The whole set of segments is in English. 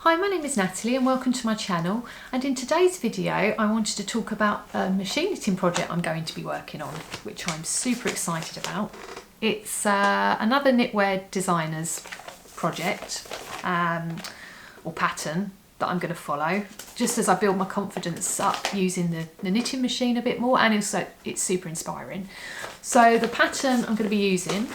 Hi, my name is Natalie and welcome to my channel, and in today's video I wanted to talk about a machine knitting project I'm going to be working on, which I'm super excited about. It's another Knitwear Designer's project or pattern that I'm going to follow just as I build my confidence up using the knitting machine a bit more, and also it's super inspiring. So the pattern I'm going to be using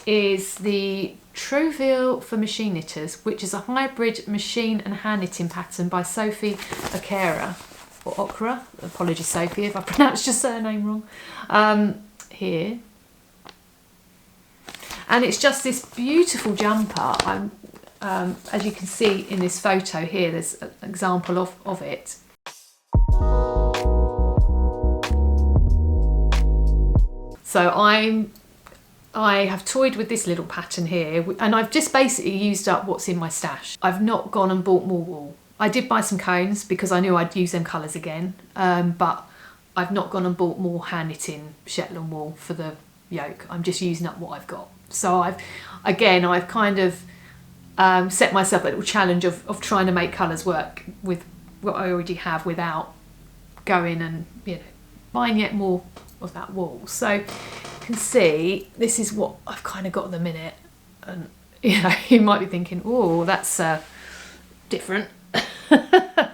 is the Trouville for machine knitters, which is a hybrid machine and hand knitting pattern by Sophie Ochera, or Ochera, apologies Sophie if I pronounced your surname wrong, here. And it's just this beautiful jumper. As you can see in this photo here, there's an example of it. So I have toyed with this little pattern here, and I've just basically used up what's in my stash. I've not gone and bought more wool. I did buy some cones because I knew I'd use them colours again, but I've not gone and bought more hand knitting Shetland wool for the yoke. I'm just using up what I've got. So I've kind of set myself a little challenge of trying to make colours work with what I already have without going and buying yet more of that wool. So you can see this is what I've kind of got at the minute, and you might be thinking, oh, that's different. The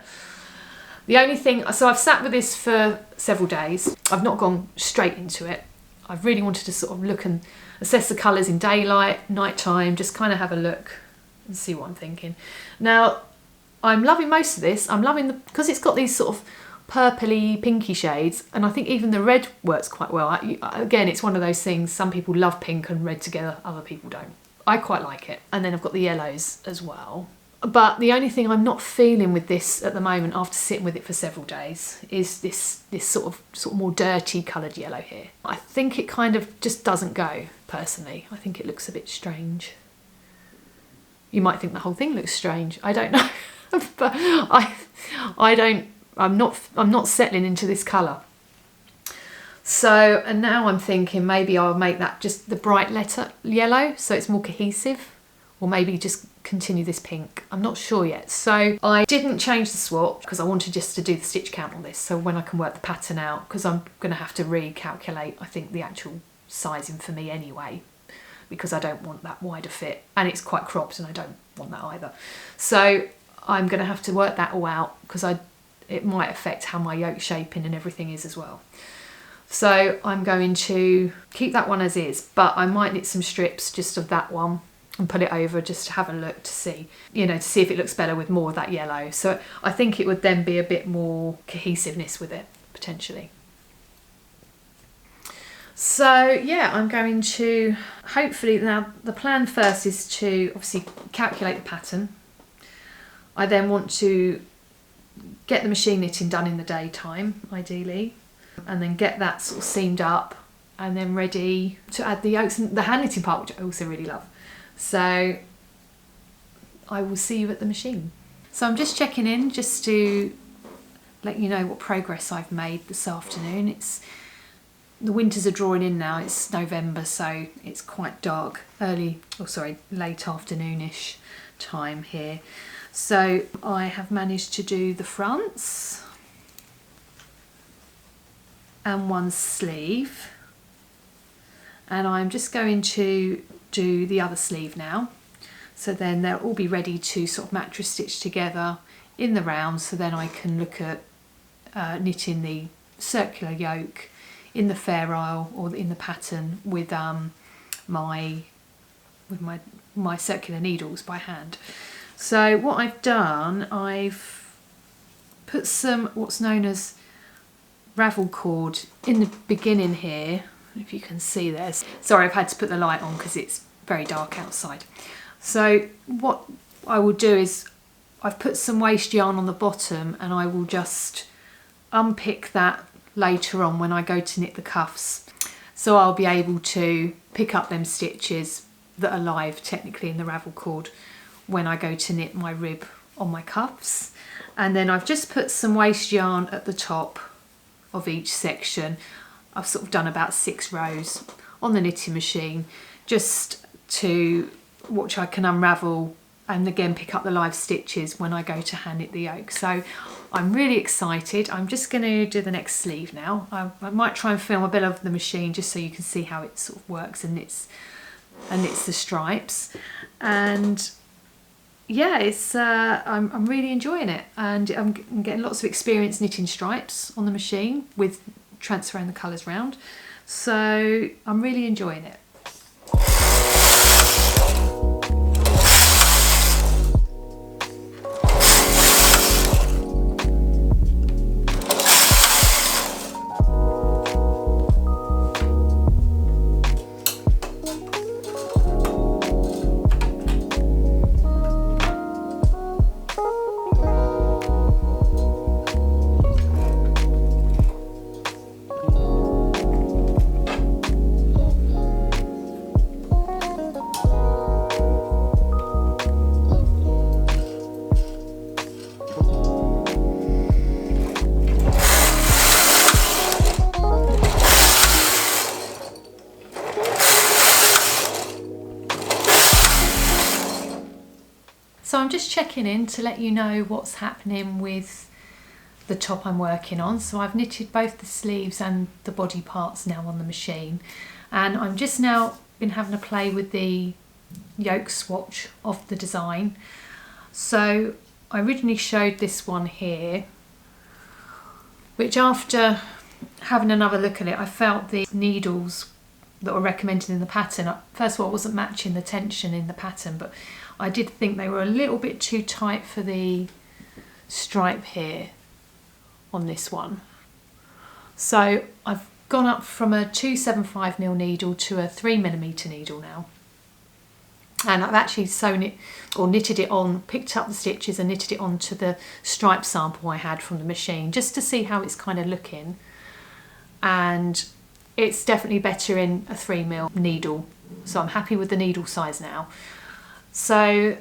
only thing, so I've sat with this for several days. I've not gone straight into it. I've really wanted to sort of look and assess the colours in daylight, nighttime, just kind of have a look and see what I'm thinking. Now, I'm loving most of this. I'm loving because it's got these sort of purpley, pinky shades, and I think even the red works quite well. Again, it's one of those things, some people love pink and red together, other people don't. I quite like it. And then I've got the yellows as well. But the only thing I'm not feeling with this at the moment, after sitting with it for several days, is this sort of more dirty coloured yellow here. I think it kind of just doesn't go, personally. I think it looks a bit strange. You might think the whole thing looks strange. I don't know. But I'm not settling into this colour. So, and now I'm thinking maybe I'll make that just the bright letter yellow so it's more cohesive, or maybe just continue this pink. I'm not sure yet. So I didn't change the swatch because I wanted just to do the stitch count on this, so when I can work the pattern out, because I'm going to have to recalculate, I think, the actual sizing for me anyway, because I don't want that wider fit, and it's quite cropped and I don't want that either. So I'm going to have to work that all out because it might affect how my yoke shaping and everything is as well. So I'm going to keep that one as is, but I might knit some strips just of that one and put it over just to have a look to see, to see if it looks better with more of that yellow. So I think it would then be a bit more cohesiveness with it, potentially. So yeah, I'm going to hopefully, now the plan first is to obviously calculate the pattern. I then want to get the machine knitting done in the daytime, ideally, and then get that sort of seamed up and then ready to add the yokes and the hand knitting part, which I also really love. So I will see you at the machine. So I'm just checking in just to let you know what progress I've made this afternoon. The winters are drawing in now. It's November, so it's quite dark, late afternoonish time here. So I have managed to do the fronts and one sleeve, and I'm just going to do the other sleeve now, so then they'll all be ready to sort of mattress stitch together in the round, so then I can look at knitting the circular yoke in the fair isle or in the pattern with my circular needles by hand. So what I've done, I've put some what's known as ravel cord in the beginning here, if you can see this. Sorry, I've had to put the light on because it's very dark outside. So what I will do is I've put some waste yarn on the bottom, and I will just unpick that later on when I go to knit the cuffs. So I'll be able to pick up them stitches that are live technically in the ravel cord when I go to knit my rib on my cuffs. And then I've just put some waste yarn at the top of each section. I've sort of done about 6 rows on the knitting machine just to which I can unravel and again pick up the live stitches when I go to hand knit the yoke. So I'm really excited. I'm just going to do the next sleeve now. I might try and film a bit of the machine just so you can see how it sort of works and knits the stripes. And yeah, it's I'm really enjoying it, and I'm getting lots of experience knitting stripes on the machine with transferring the colours round. So I'm really enjoying it. So I'm just checking in to let you know what's happening with the top I'm working on. So I've knitted both the sleeves and the body parts now on the machine, and I'm just now been having a play with the yoke swatch of the design. So I originally showed this one here, which after having another look at it, I felt the needles that were recommended in the pattern, first of all, I wasn't matching the tension in the pattern, but I did think they were a little bit too tight for the stripe here on this one. So I've gone up from a 275mm needle to a 3mm needle now. And I've actually sewn it or knitted it on, picked up the stitches and knitted it onto the stripe sample I had from the machine, just to see how it's kind of looking. And it's definitely better in a 3mm needle. So I'm happy with the needle size now. So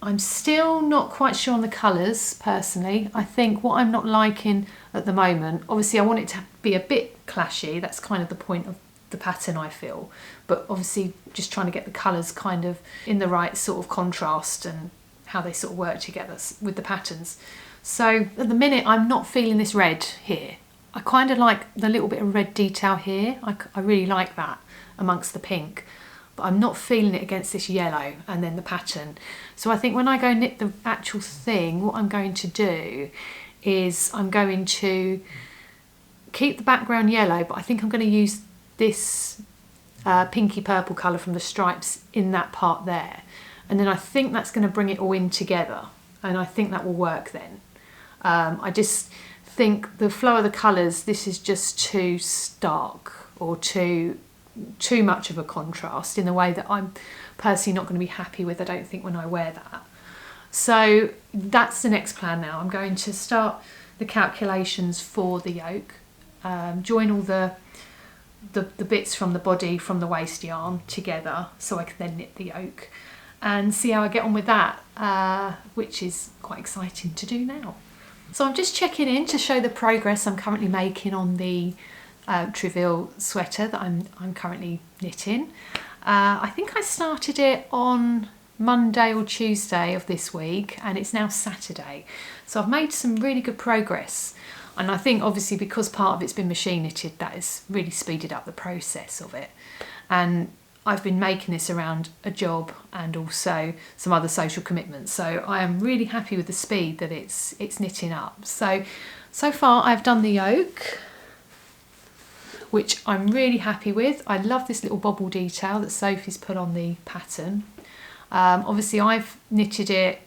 I'm still not quite sure on the colours personally. I think what I'm not liking at the moment, obviously I want it to be a bit clashy, that's kind of the point of the pattern I feel, but obviously just trying to get the colours kind of in the right sort of contrast and how they sort of work together with the patterns. So at the minute I'm not feeling this red here. I kind of like the little bit of red detail here, I really like that amongst the pink. But I'm not feeling it against this yellow and then the pattern. So I think when I go knit the actual thing, what I'm going to do is I'm going to keep the background yellow, but I think I'm going to use this pinky purple colour from the stripes in that part there. And then I think that's going to bring it all in together, and I think that will work then. I just think the flow of the colours, this is just too stark or too much of a contrast in the way that I'm personally not going to be happy with, I don't think, when I wear that. So that's the next plan now. I'm going to start the calculations for the yoke, join all the bits from the body from the waist yarn together so I can then knit the yoke and see how I get on with that, which is quite exciting to do now. So I'm just checking in to show the progress I'm currently making on the Trouville sweater that I'm currently knitting. I think I started it on Monday or Tuesday of this week, and it's now Saturday. So I've made some really good progress, and I think obviously because part of it's been machine knitted, that has really speeded up the process of it. And I've been making this around a job and also some other social commitments, so I am really happy with the speed that it's knitting up. So far I've done the yoke, which I'm really happy with. I love this little bobble detail that Sophie's put on the pattern. Obviously I've knitted it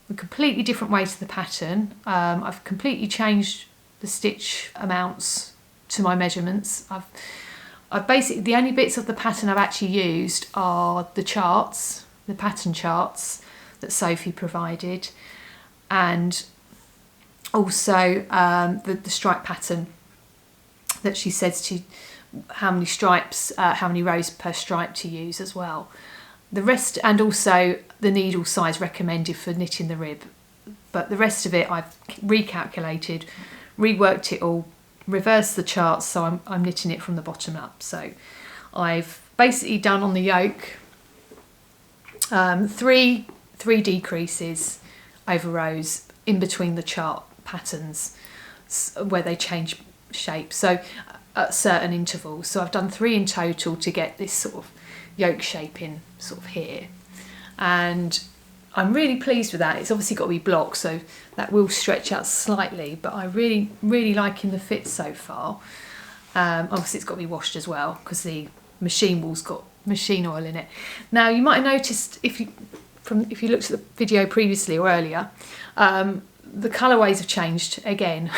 a completely different way to the pattern. I've completely changed the stitch amounts to my measurements. I've basically, the only bits of the pattern I've actually used are the charts, the pattern charts that Sophie provided, and also the stripe pattern that she says to how many stripes, how many rows per stripe to use as well. The rest, and also the needle size recommended for knitting the rib. But the rest of it I've recalculated, reworked it all, reversed the charts, so I'm knitting it from the bottom up. So I've basically done on the yoke three 3 decreases over rows in between the chart patterns where they change shape, so at certain intervals. So I've done 3 in total to get this sort of yoke shaping sort of here, and I'm really pleased with that. It's obviously got to be blocked, so that will stretch out slightly, but I really liking the fit so far. Obviously it's got to be washed as well because the machine wool's got machine oil in it. Now you might have noticed if you looked at the video previously or earlier, the colourways have changed again.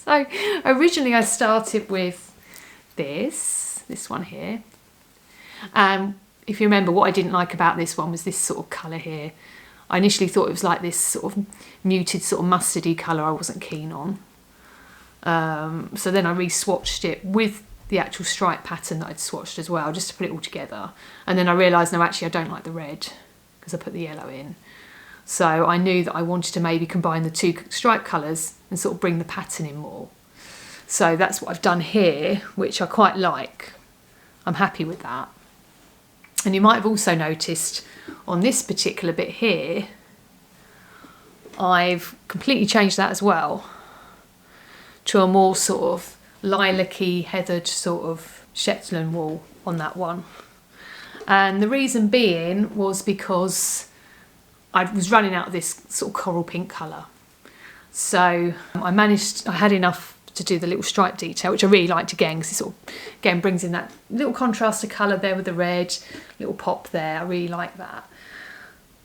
So originally I started with this one here, and if you remember, what I didn't like about this one was this sort of colour here. I initially thought it was like this sort of muted sort of mustardy colour I wasn't keen on. So then I re-swatched it with the actual stripe pattern that I'd swatched as well, just to put it all together. And then I realised, no, actually I don't like the red because I put the yellow in. So I knew that I wanted to maybe combine the 2 stripe colours and sort of bring the pattern in more. So that's what I've done here, which I quite like. I'm happy with that. And you might have also noticed on this particular bit here, I've completely changed that as well to a more sort of lilac-y, heathered sort of Shetland wool on that one. And the reason being was because I was running out of this sort of coral pink colour. So I had enough to do the little stripe detail, which I really liked again, because it sort of, again, brings in that little contrast of colour there with the red, little pop there. I really like that.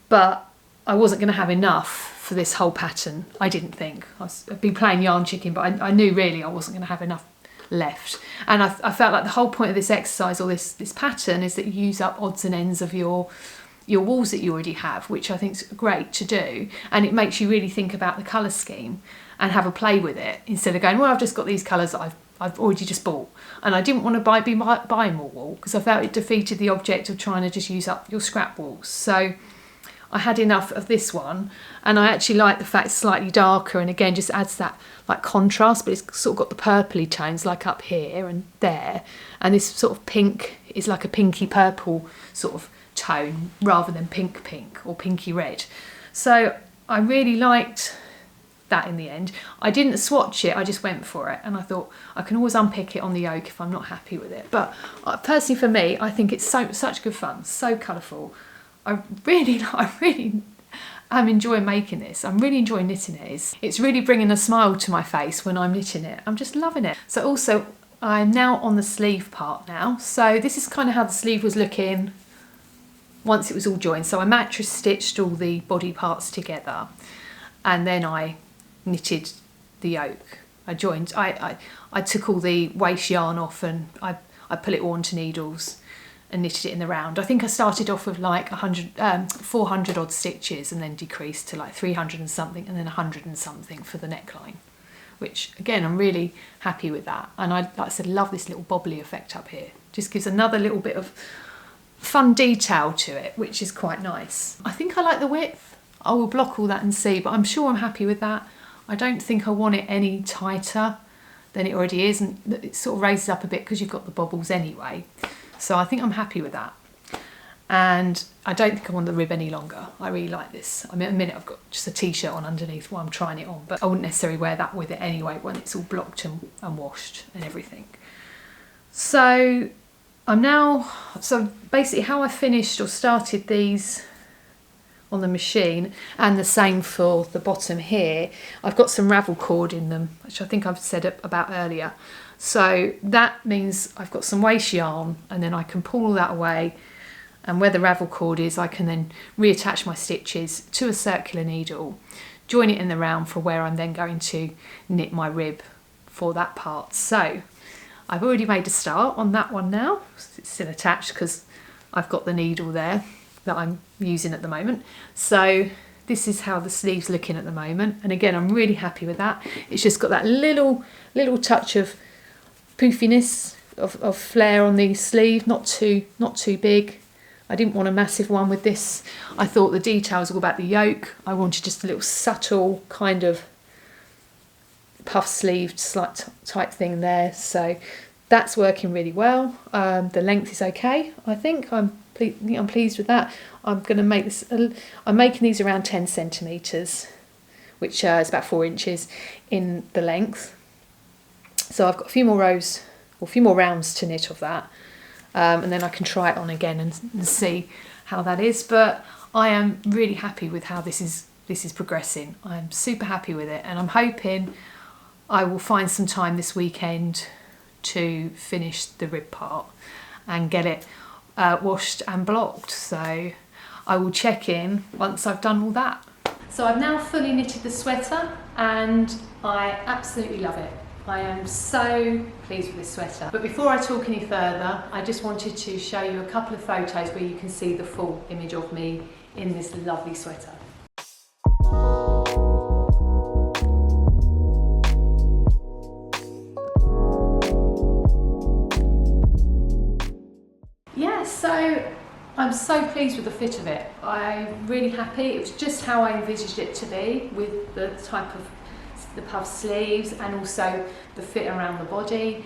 But I wasn't going to have enough for this whole pattern, I didn't think. I'd been playing yarn chicken, but I knew really I wasn't going to have enough left. And I felt like the whole point of this exercise, or this pattern, is that you use up odds and ends of your wools that you already have, which I think is great to do. And it makes you really think about the colour scheme and have a play with it, instead of going, well, I've just got these colours that I've already just bought. And I didn't want to be buying more wool, because I felt it defeated the object of trying to just use up your scrap wools. So I had enough of this one, and I actually like the fact it's slightly darker, and again just adds that like contrast, but it's sort of got the purpley tones like up here and there, and this sort of pink is like a pinky purple sort of tone rather than pink or pinky red. So I really liked that in the end. I didn't swatch it, I just went for it, and I thought I can always unpick it on the yoke if I'm not happy with it. But personally for me, I think it's such good fun, so colourful. I really am enjoying making this. I'm really enjoying knitting it. It's really bringing a smile to my face when I'm knitting it. I'm just loving it. So also, I'm now on the sleeve part now. So this is kind of how the sleeve was looking once it was all joined. So I mattress stitched all the body parts together, and then I knitted the yoke. I took all the waste yarn off, and I put it all onto needles and knitted it in the round. I think I started off with like 400 odd stitches, and then decreased to like 300 and something, and then 100 and something for the neckline, which again, I'm really happy with that. And I, like I said, love this little bobbly effect up here. Just gives another little bit of fun detail to it, which is quite nice. I think I like the width. I will block all that and see, but I'm sure I'm happy with that. I don't think I want it any tighter than it already is, and it sort of raises up a bit because you've got the bobbles anyway. So I think I'm happy with that. And I don't think I want the rib any longer. I really like this. I mean, at the minute I've got just a t-shirt on underneath while I'm trying it on, but I wouldn't necessarily wear that with it anyway when it's all blocked and washed and everything. So so basically how I finished or started these on the machine, and the same for the bottom here, I've got some ravel cord in them, which I think I've said about earlier. So that means I've got some waste yarn, and then I can pull all that away, and where the ravel cord is, I can then reattach my stitches to a circular needle, join it in the round for where I'm then going to knit my rib for that part. So I've already made a start on that one now. It's still attached because I've got the needle there that I'm using at the moment. So this is how the sleeve's looking at the moment, and again, I'm really happy with that. It's just got that little touch of poofiness of flare on the sleeve, not too big. I didn't want a massive one with this. I thought the details all about the yoke. I wanted just a little subtle kind of puff sleeved slight type thing there. So that's working really well. The length is okay, I think. I'm pleased with that. I'm going to make this, I'm making these around 10 centimetres, which is about 4 inches in the length. So I've got a few more rows, or a few more rounds to knit of that. And then I can try it on again and see how that is. But I am really happy with how this is progressing. I'm super happy with it, and I'm hoping I will find some time this weekend to finish the rib part and get it washed and blocked. So I will check in once I've done all that. So I've now fully knitted the sweater and I absolutely love it. I am so pleased with this sweater. But before I talk any further, I just wanted to show you a couple of photos where you can see the full image of me in this lovely sweater. Yeah, so I'm so pleased with the fit of it. I'm really happy. It was just how I envisaged it to be, with the type of the puff sleeves and also the fit around the body.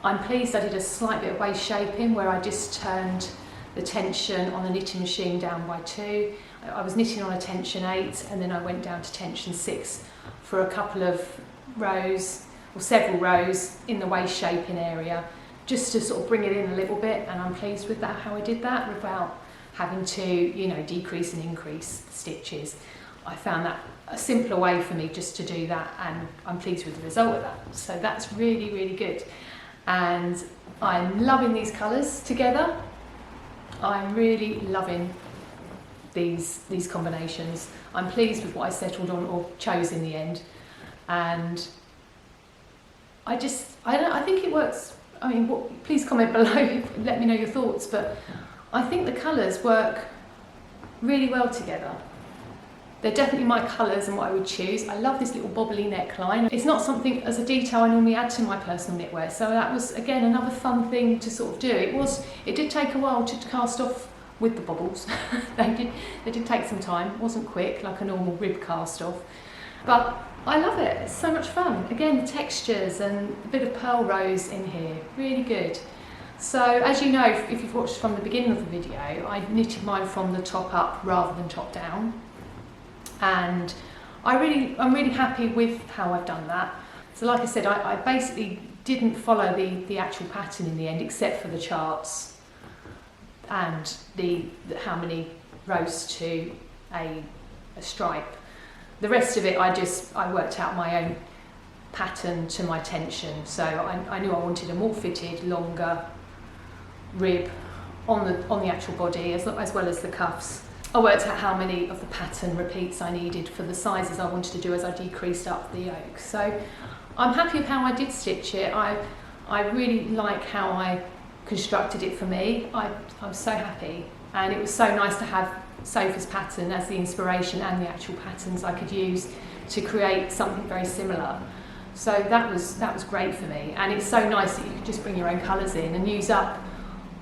I'm pleased I did a slight bit of waist shaping where I just turned the tension on the knitting machine down by 2. I was knitting on a tension 8 and then I went down to tension 6 for a couple of rows, or several rows in the waist shaping area, just to sort of bring it in a little bit, and I'm pleased with that, how I did that without having to, you know, decrease and increase the stitches. I found that a simpler way for me just to do that, and I'm pleased with the result of that. So that's really, really good. And I'm loving these colours together. I'm really loving these combinations. I'm pleased with what I settled on or chose in the end. And I think it works. I mean, please comment below, let me know your thoughts, but I think the colours work really well together. They're definitely my colours and what I would choose. I love this little bobbly neckline. It's not something as a detail I normally add to my personal knitwear, so that was again another fun thing to sort of do. It did take a while to cast off with the bobbles. they did take some time. It wasn't quick like a normal rib cast off, but I love it. It's so much fun. Again, the textures and a bit of pearl rose in here, really good. So as you know, if you've watched from the beginning of the video, I knitted mine from the top up rather than top down. And I'm really happy with how I've done that. So like I said, I basically didn't follow the actual pattern in the end, except for the charts and how many rows to a stripe. The rest of it, I worked out my own pattern to my tension. So I knew I wanted a more fitted, longer rib on the actual body, as well as the cuffs. I worked out how many of the pattern repeats I needed for the sizes I wanted to do as I decreased up the yoke. So I'm happy with how I did stitch it. I really like how I constructed it for me. I'm so happy, and it was so nice to have Sophie's pattern as the inspiration and the actual patterns I could use to create something very similar. So that was great for me, and it's so nice that you can just bring your own colours in and use up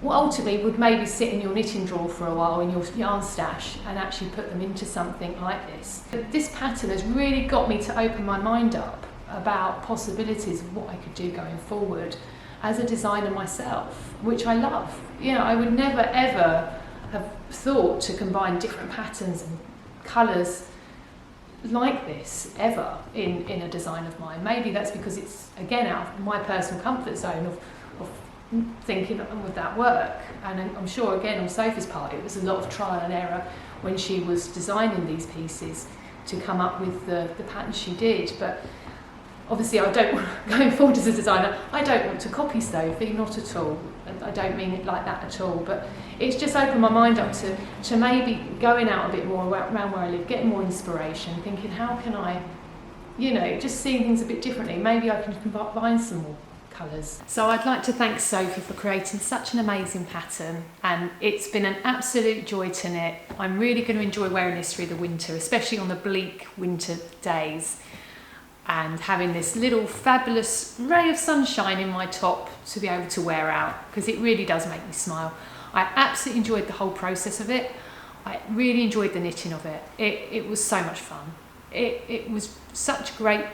what ultimately would maybe sit in your knitting drawer for a while in your yarn stash, and actually put them into something like this. But this pattern has really got me to open my mind up about possibilities of what I could do going forward as a designer myself, which I love. You know, I would never ever have thought to combine different patterns and colours like this ever in a design of mine. Maybe that's because it's again out of my personal comfort zone of thinking, would that work? And I'm sure again on Sophie's part it was a lot of trial and error when she was designing these pieces to come up with the pattern she did. But obviously going forward as a designer, I don't want to copy Sophie, not at all. I don't mean it like that at all, but it's just opened my mind up to maybe going out a bit more around where I live, getting more inspiration, thinking how can I, you know, just seeing things a bit differently. Maybe I can combine some more colours. So I'd like to thank Sophie for creating such an amazing pattern, and it's been an absolute joy to knit. I'm really going to enjoy wearing this through the winter, especially on the bleak winter days, and having this little fabulous ray of sunshine in my top to be able to wear out, because it really does make me smile. I absolutely enjoyed the whole process of it. I really enjoyed the knitting of it. It was so much fun. It was such great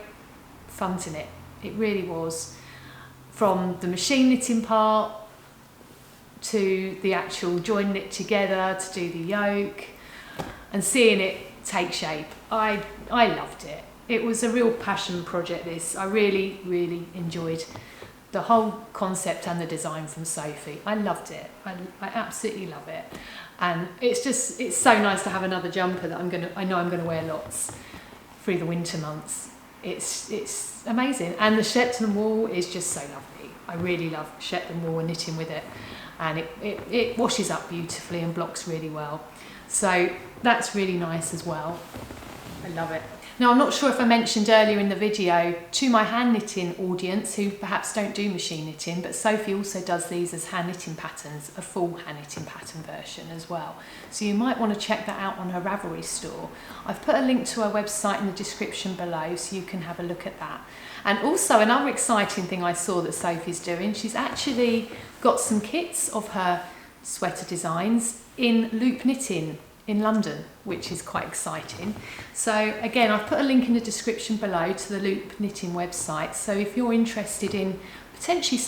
fun to knit. It really was. From the machine knitting part to the actual join knit together to do the yoke. and seeing it take shape. I loved it. It was a real passion project, this. I really, really enjoyed the whole concept and the design from Sophie. I loved it. I absolutely love it. And it's so nice to have another jumper that I know I'm gonna wear lots through the winter months. It's amazing. And the Shetland wool is just so lovely. I really love Shetland wool and knitting with it. And it washes up beautifully and blocks really well. So that's really nice as well. I love it. Now, I'm not sure if I mentioned earlier in the video to my hand knitting audience who perhaps don't do machine knitting, but Sophie also does these as hand knitting patterns, a full hand knitting pattern version as well. So you might want to check that out on her Ravelry store. I've put a link to her website in the description below so you can have a look at that. And also another exciting thing I saw that Sophie's doing, she's actually got some kits of her sweater designs in loop knitting in London, which is quite exciting. So again, I've put a link in the description below to the Loop Knitting website. So if you're interested in potentially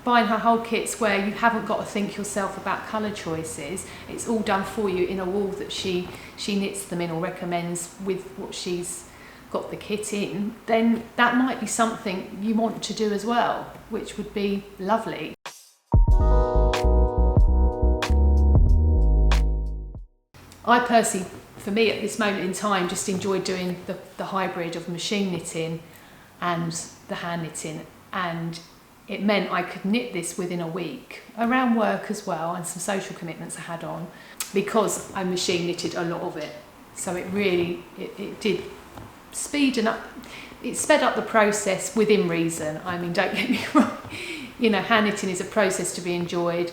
buying her whole kits where you haven't got to think yourself about colour choices, it's all done for you in a wool that she knits them in or recommends with what she's got the kit in, then that might be something you want to do as well, which would be lovely. I personally, for me at this moment in time, just enjoy doing the hybrid of machine knitting and the hand knitting, and it meant I could knit this within a week around work as well and some social commitments I had on, because I machine knitted a lot of it. So it really, it did sped up the process within reason. I mean, don't get me wrong, you know, hand knitting is a process to be enjoyed,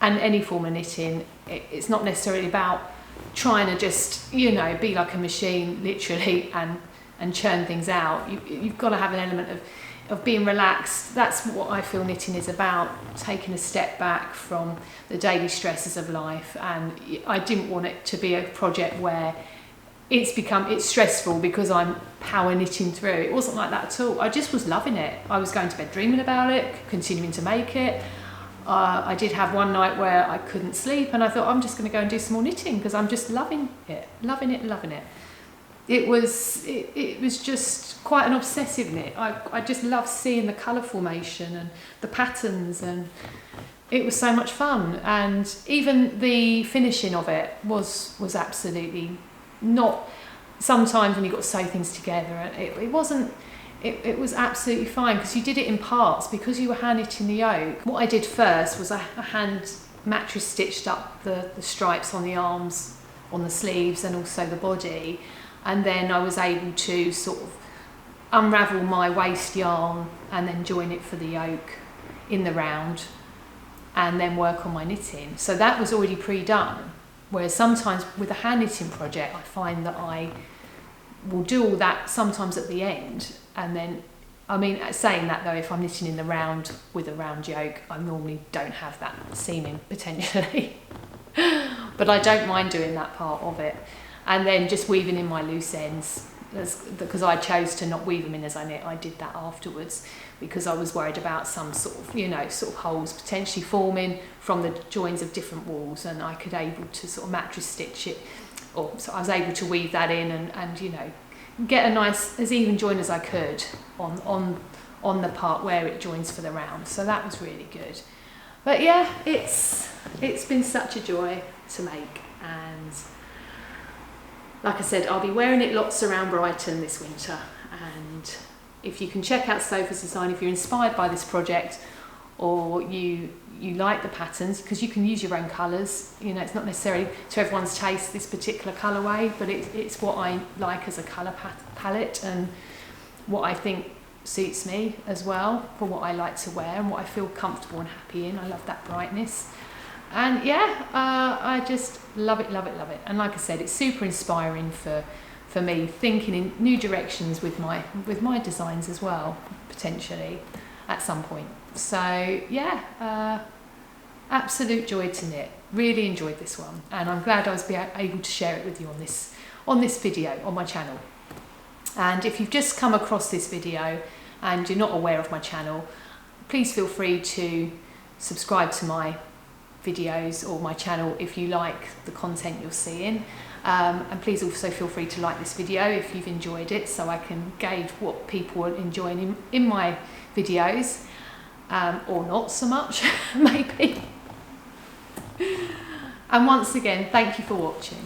and any form of knitting, it's not necessarily about trying to just, you know, be like a machine literally and churn things out. You've got to have an element of being relaxed. That's what I feel knitting is about, taking a step back from the daily stresses of life. And I didn't want it to be a project where it's stressful because I'm power knitting through. It wasn't like that at all. I just was loving it. I was going to bed dreaming about it, continuing to make it. I did have one night where I couldn't sleep, and I thought, I'm just going to go and do some more knitting because I'm just loving it. It was just quite an obsessive knit. I just love seeing the colour formation and the patterns, and it was so much fun. And even the finishing of it was absolutely not. Sometimes when you've got to sew things together, it wasn't. It was absolutely fine because you did it in parts because you were hand knitting the yoke. What I did first was I hand mattress stitched up the stripes on the arms, on the sleeves, and also the body, and then I was able to sort of unravel my waist yarn and then join it for the yoke in the round and then work on my knitting. So that was already pre-done, whereas sometimes with a hand knitting project I find that I will do all that sometimes at the end. And then, I mean, saying that though, if I'm knitting in the round with a round yoke, I normally don't have that seaming potentially. But I don't mind doing that part of it. And then just weaving in my loose ends, because I chose to not weave them in as I knit. I did that afterwards because I was worried about some sort of holes potentially forming from the joins of different wools, and I could able to sort of mattress stitch it, or so I was able to weave that in and you know, get a nice, as even join as I could on the part where it joins for the round. So that was really good. But yeah, it's been such a joy to make, and like I said, I'll be wearing it lots around Brighton this winter. And if you can check out Sophie's design, if you're inspired by this project or you like the patterns, because you can use your own colours, you know, it's not necessarily to everyone's taste this particular colourway, but it's what I like as a colour palette and what I think suits me as well, for what I like to wear and what I feel comfortable and happy in. I love that brightness, and yeah, I just love it. And like I said, it's super inspiring for me, thinking in new directions with my designs as well, potentially at some point. So yeah, absolute joy to knit. Really enjoyed this one, and I'm glad I was able to share it with you on this video on my channel. And if you've just come across this video and you're not aware of my channel, please feel free to subscribe to my videos or my channel if you like the content you're seeing. And please also feel free to like this video if you've enjoyed it, so I can gauge what people are enjoying in my videos, or not so much, maybe. And once again, thank you for watching.